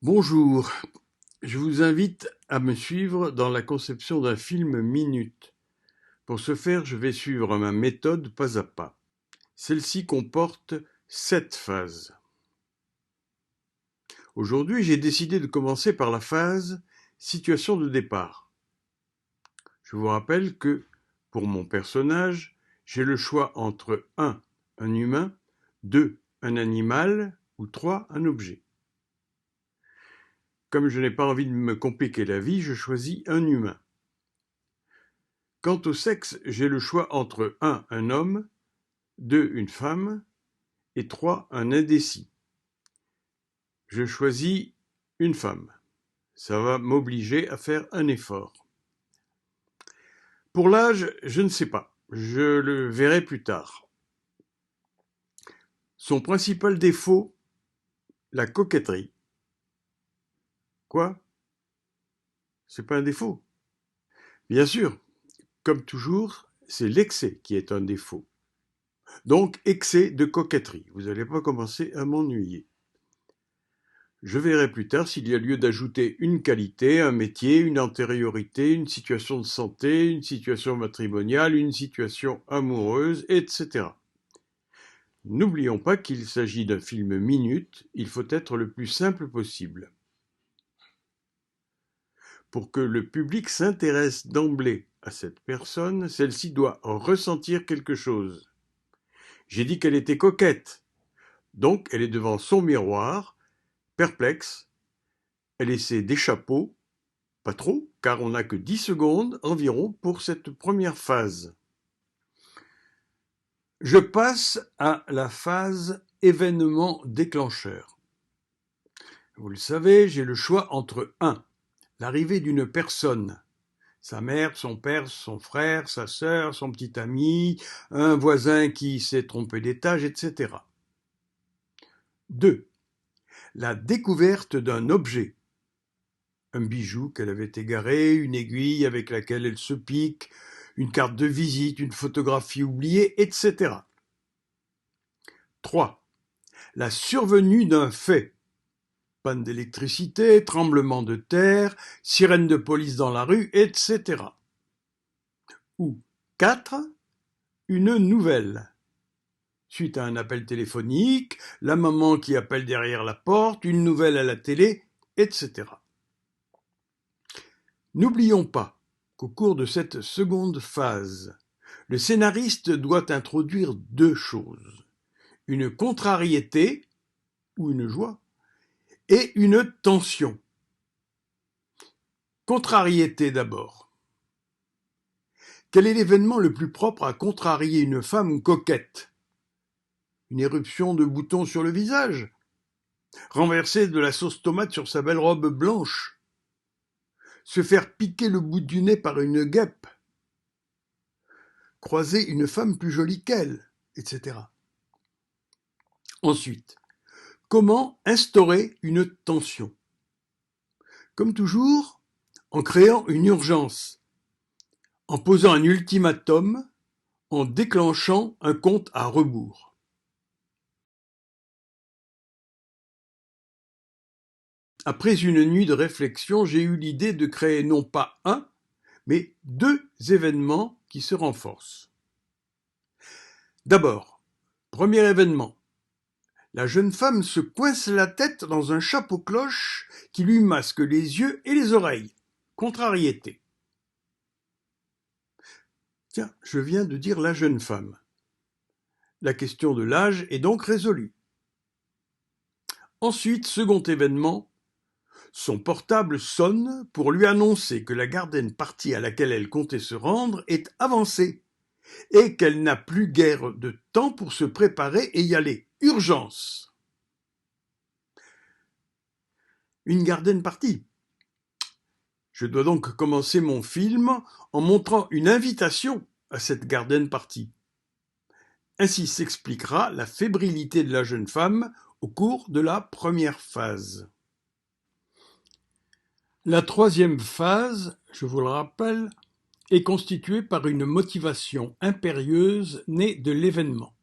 Bonjour, je vous invite à me suivre dans la conception d'un film minute. Pour ce faire, je vais suivre ma méthode pas à pas. Celle-ci comporte 7 phases. Aujourd'hui, j'ai décidé de commencer par la phase situation de départ. Je vous rappelle que, pour mon personnage, j'ai le choix entre 1. Un humain, 2. Un animal ou 3. Un objet. Comme je n'ai pas envie de me compliquer la vie, je choisis un humain. Quant au sexe, j'ai le choix entre 1. Un homme, 2. Une femme et 3. Un indécis. Je choisis une femme. Ça va m'obliger à faire un effort. Pour l'âge, je ne sais pas. Je le verrai plus tard. Son principal défaut, la coquetterie. Quoi? C'est pas un défaut? Bien sûr, comme toujours, c'est l'excès qui est un défaut. Donc, excès de coquetterie. Vous n'allez pas commencer à m'ennuyer. Je verrai plus tard s'il y a lieu d'ajouter une qualité, un métier, une antériorité, une situation de santé, une situation matrimoniale, une situation amoureuse, etc. N'oublions pas qu'il s'agit d'un film minute, il faut être le plus simple possible. Pour que le public s'intéresse d'emblée à cette personne, celle-ci doit ressentir quelque chose. J'ai dit qu'elle était coquette, donc elle est devant son miroir, perplexe, elle essaie des chapeaux. Pas trop, car on n'a que 10 secondes environ pour cette première phase. Je passe à la phase événement déclencheur. Vous le savez, j'ai le choix entre 1. L'arrivée d'une personne, sa mère, son père, son frère, sa sœur, son petit ami, un voisin qui s'est trompé d'étage, etc. 2. La découverte d'un objet. Un bijou qu'elle avait égaré, une aiguille avec laquelle elle se pique, une carte de visite, une photographie oubliée, etc. 3. La survenue d'un fait. Panne d'électricité, tremblement de terre, sirène de police dans la rue, etc. Ou 4. Une nouvelle. Suite à un appel téléphonique, la maman qui appelle derrière la porte, une nouvelle à la télé, etc. N'oublions pas qu'au cours de cette seconde phase, le scénariste doit introduire 2 choses. Une contrariété, ou une joie, et une tension. Contrariété d'abord. Quel est l'événement le plus propre à contrarier une femme coquette? Une éruption de boutons sur le visage? Renverser de la sauce tomate sur sa belle robe blanche? Se faire piquer le bout du nez par une guêpe? Croiser une femme plus jolie qu'elle, etc. Ensuite, comment instaurer une tension? Comme toujours, en créant une urgence, en posant un ultimatum, en déclenchant un compte à rebours. Après une nuit de réflexion, j'ai eu l'idée de créer non pas un, mais 2 événements qui se renforcent. D'abord, premier événement. La jeune femme se coince la tête dans un chapeau-cloche qui lui masque les yeux et les oreilles. Contrariété. Tiens, je viens de dire la jeune femme. La question de l'âge est donc résolue. Ensuite, second événement, son portable sonne pour lui annoncer que la garden party à laquelle elle comptait se rendre est avancée et qu'elle n'a plus guère de temps pour se préparer et y aller. Urgence! Une garden party. Je dois donc commencer mon film en montrant une invitation à cette garden party. Ainsi s'expliquera la fébrilité de la jeune femme au cours de la première phase. La troisième phase, je vous le rappelle, est constituée par une motivation impérieuse née de l'événement.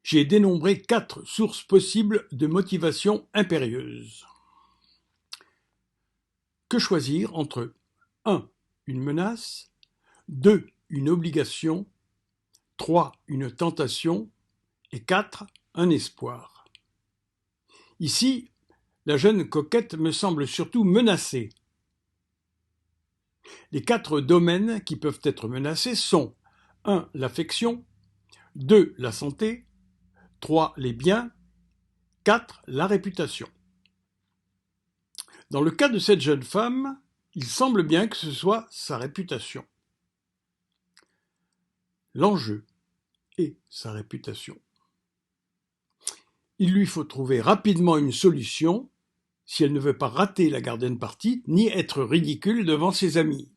j'ai dénombré 4 sources possibles de motivation impérieuse. Que choisir entre 1. Une menace, 2. Une obligation, 3. Une tentation et 4. Un espoir. Ici, la jeune coquette me semble surtout menacée. Les 4 domaines qui peuvent être menacés sont 1. L'affection, 2. La santé, 3. Les biens, 4. La réputation. Dans le cas de cette jeune femme, il semble bien que ce soit sa réputation. L'enjeu est sa réputation. Il lui faut trouver rapidement une solution si elle ne veut pas rater la garden party ni être ridicule devant ses amis.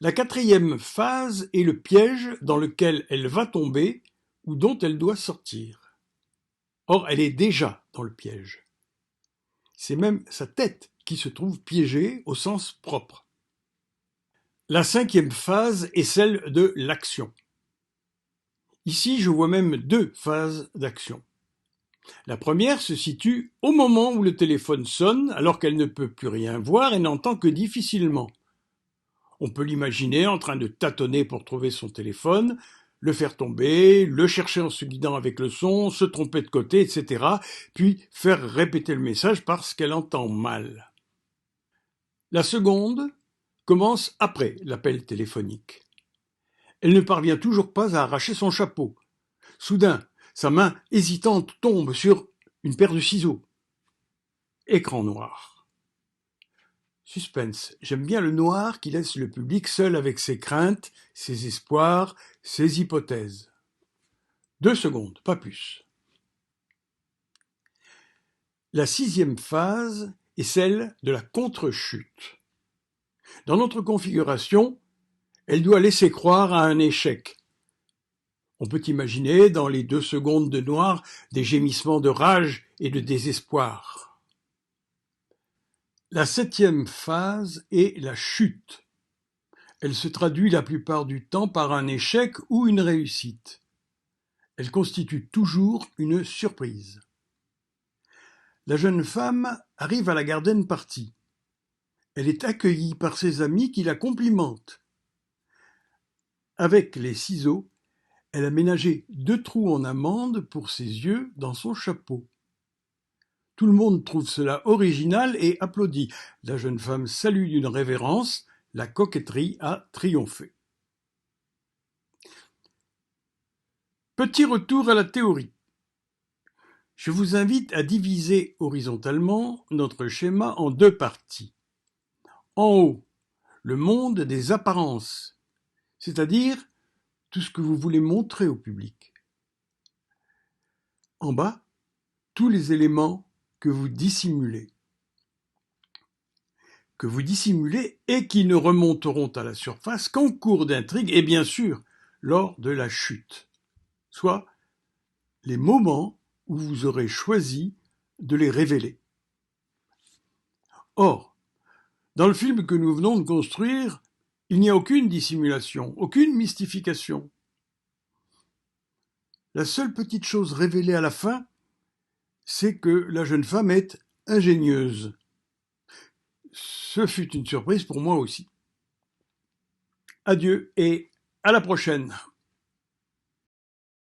La 4e phase est le piège dans lequel elle va tomber ou dont elle doit sortir. Or, elle est déjà dans le piège. C'est même sa tête qui se trouve piégée au sens propre. La 5e phase est celle de l'action. Ici, je vois même 2 phases d'action. La première se situe au moment où le téléphone sonne, alors qu'elle ne peut plus rien voir et n'entend que difficilement. On peut l'imaginer en train de tâtonner pour trouver son téléphone, le faire tomber, le chercher en se guidant avec le son, se tromper de côté, etc., puis faire répéter le message parce qu'elle entend mal. La seconde commence après l'appel téléphonique. Elle ne parvient toujours pas à arracher son chapeau. Soudain, sa main hésitante tombe sur une paire de ciseaux. Écran noir. Suspense. J'aime bien le noir qui laisse le public seul avec ses craintes, ses espoirs, ses hypothèses. 2 secondes, pas plus. La 6e phase est celle de la contre-chute. Dans notre configuration, elle doit laisser croire à un échec. On peut imaginer, dans les 2 secondes de noir, des gémissements de rage et de désespoir. La 7e phase est la chute. Elle se traduit la plupart du temps par un échec ou une réussite. Elle constitue toujours une surprise. La jeune femme arrive à la garden party. Elle est accueillie par ses amis qui la complimentent. Avec les ciseaux, elle a ménagé 2 trous en amande pour ses yeux dans son chapeau. Tout le monde trouve cela original et applaudit. La jeune femme salue d'une révérence. La coquetterie a triomphé. Petit retour à la théorie. Je vous invite à diviser horizontalement notre schéma en 2 parties. En haut, le monde des apparences, c'est-à-dire tout ce que vous voulez montrer au public. En bas, tous les éléments que vous dissimulez et qui ne remonteront à la surface qu'en cours d'intrigue et bien sûr lors de la chute, soit les moments où vous aurez choisi de les révéler. Or, dans le film que nous venons de construire, il n'y a aucune dissimulation, aucune mystification. La seule petite chose révélée à la fin, c'est que la jeune femme est ingénieuse. Ce fut une surprise pour moi aussi. Adieu et à la prochaine.